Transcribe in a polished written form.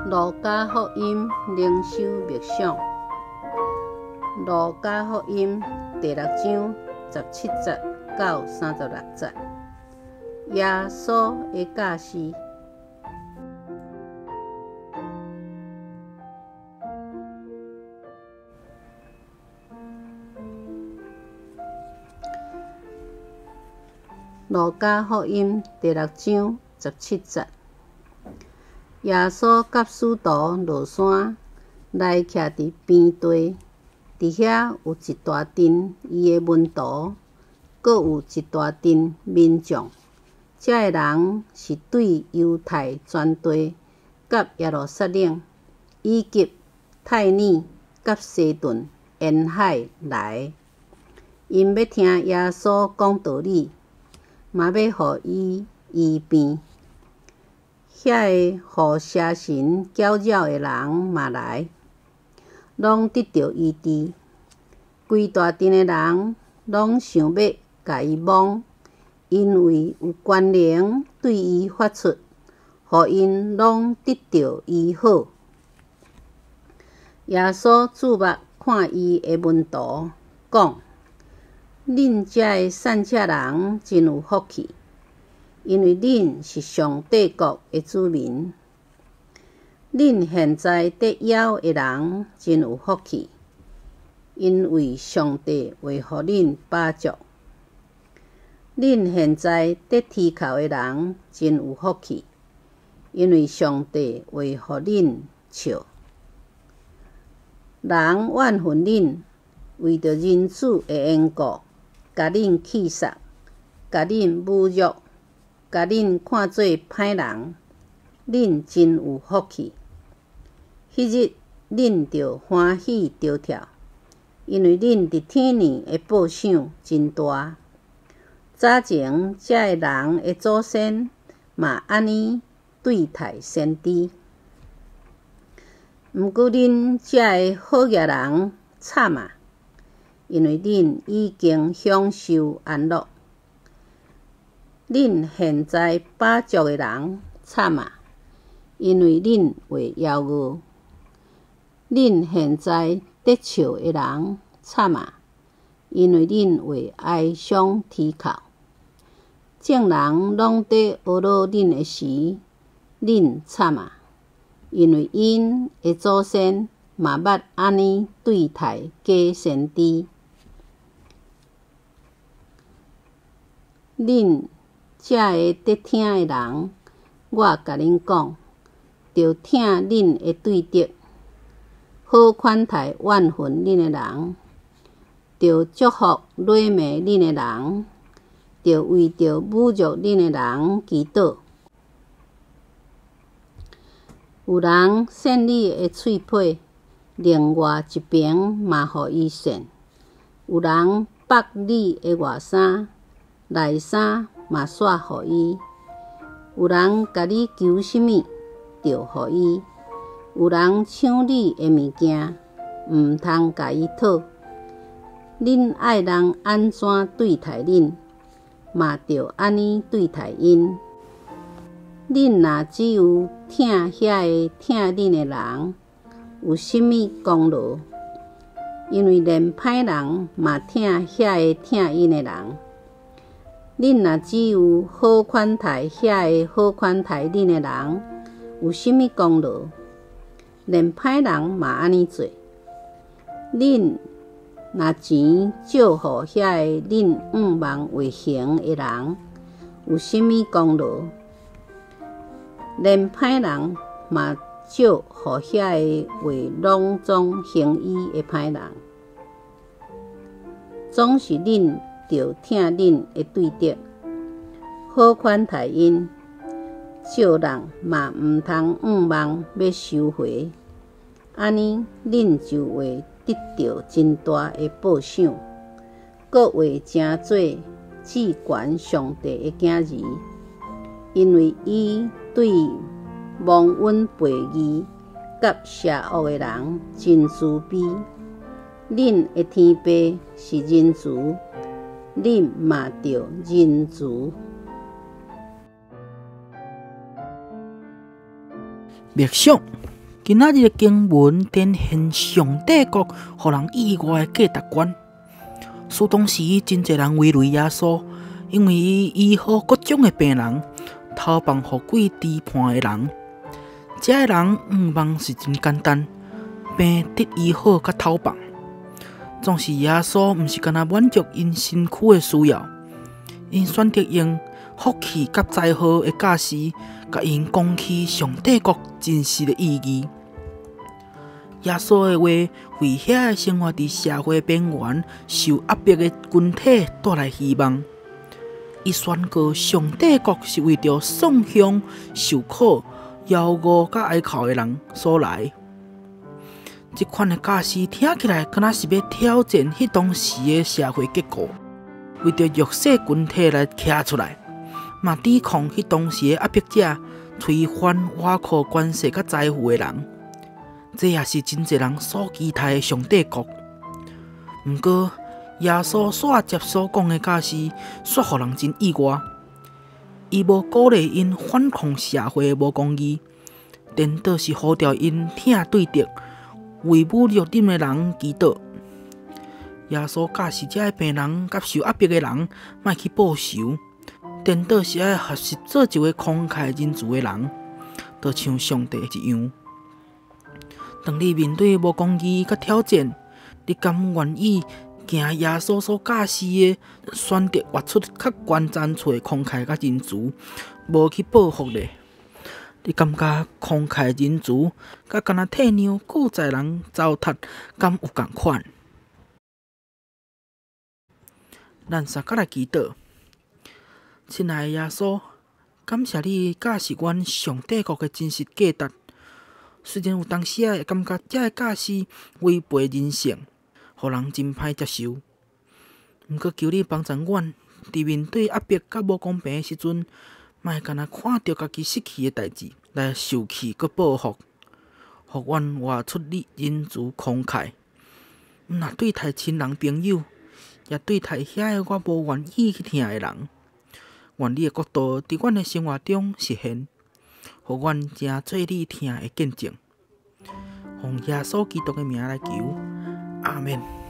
路加福音灵修默想，路加福音第6章17节到36节，耶稣的教示。路加福音第6章17节，耶稣甲使徒落山，来徛伫边地。伫遐有一大阵伊的门徒，阁有一大阵民众。这个人是对犹太全地、甲耶路撒冷、以及泰尼、甲西顿沿海来。因要听耶稣讲道理，嘛要互伊医病。遐个互邪神搅扰的人嘛来，拢得到医治。规大阵的人拢想要甲伊摸，因为有关灵对伊发出，互因拢得到医好。耶稣注目看伊的门徒，讲：恁遮的善车人真有福气，因为恁是上帝国的子民。恁现在得枵的人真有福气，因为上帝会互恁把助。恁现在得啼哭的人真有福气，因为上帝会互恁笑。人怨恨恁，为着人子的缘故，甲恁气杀，甲恁侮辱，甲恁看做歹人，恁真有福气。迄日恁着欢喜着跳，因为恁伫天年的报赏真大。早前遮个人的祖先嘛安尼对待先知。毋过恁遮个好业人惨啊！因为恁已经享受安乐。恁现在把足的人惨啊！因为恁会骄傲。恁现在得笑的人惨啊！因为恁会哀伤啼哭。众人拢在学讨恁的时，恁惨啊！因为因的祖先嘛捌安尼对待假先知。恁遮个得听的人，我甲恁讲，着听恁的对德，好款待怨恨恁的人，着祝福谄媚恁的人，着为着侮辱恁的人祈祷。有人扇你的喙皮，另外一边嘛互伊扇；有人剥你的外衫，内衫嘛甩互伊；有人甲你求什么，着互伊；有人抢你的物件，毋通甲伊讨。恁爱人安怎对待恁，嘛着安尼对待因。恁若只有听遐个听恁的人，有甚物功劳？因为连歹人嘛听遐个听因的人。恁若只有好款待遐个好款待恁的人，有甚物功劳？连歹人嘛安尼做。恁若钱借互遐个恁仰望为行的人，有甚物功劳？连歹人嘛借互遐个为拢总行医的歹人。总是恁着听恁的对德，好款待因。借人嘛毋通仰望要收回，安尼恁就会得到真大的报赏，阁会成做至悬上帝的囝儿，因为伊对蒙恩悖义甲邪恶的人真慈悲。恁的天父是仁慈，恁嘛着仁慈。默想今仔日的经文展现上帝国互人意外的价值观。使当时真侪人围擂耶稣，因为伊医好各种的病人，投放互鬼痴判的人。这个人愿望是真简单，病得医好甲投放。总是耶稣毋是干那满足因身躯的需要，因选择用福气甲灾祸的假释，甲因讲起上帝国真实的意义。耶稣的话为遐生活伫社会边缘、受压迫的群体带来希望。伊宣告上帝国是为着丧凶、受苦、妖恶甲哀哭的人所来。这款的假释听起来，敢若是要挑战迄当时的社会结构，为着弱势群体来站出来，嘛抵抗迄当时的压迫者，推翻瓦靠关系甲财富的人。这也是真侪人所期待的上帝国。毋过，耶稣煞接所讲的假释，煞互人真意外。伊无鼓励因反抗社会的无公义，颠倒是呼召因挺对敌，为侮辱人的人祈祷。耶稣假释这个病人甲受压迫的人，莫去报仇，颠倒是爱合适做一位慷慨仁慈的人，就像上帝一样。当你面对无公义甲挑战，你甘愿意行耶稣所教示的，选择活出较关键处的慷慨甲仁慈，无去报复咧？你感觉慷慨仁慈，甲干那体谅救灾人糟蹋，敢有共款？咱三甲来祈祷，亲爱的耶稣，感谢你教示阮上帝国的真实价值。虽然有当时会感觉这个假释违背人性，互人真歹接受，毋过求你帮助阮，伫面对压迫甲无公平的时阵，莫干那看到家己失去的代志来受气佮报复，互阮活出你仁慈慷慨，毋若对待亲人朋友，也对待遐个我无愿意去听的人。愿你的国度伫阮的生活中实现。互阮正做你听的见证，奉耶稣基督的名来求，阿门。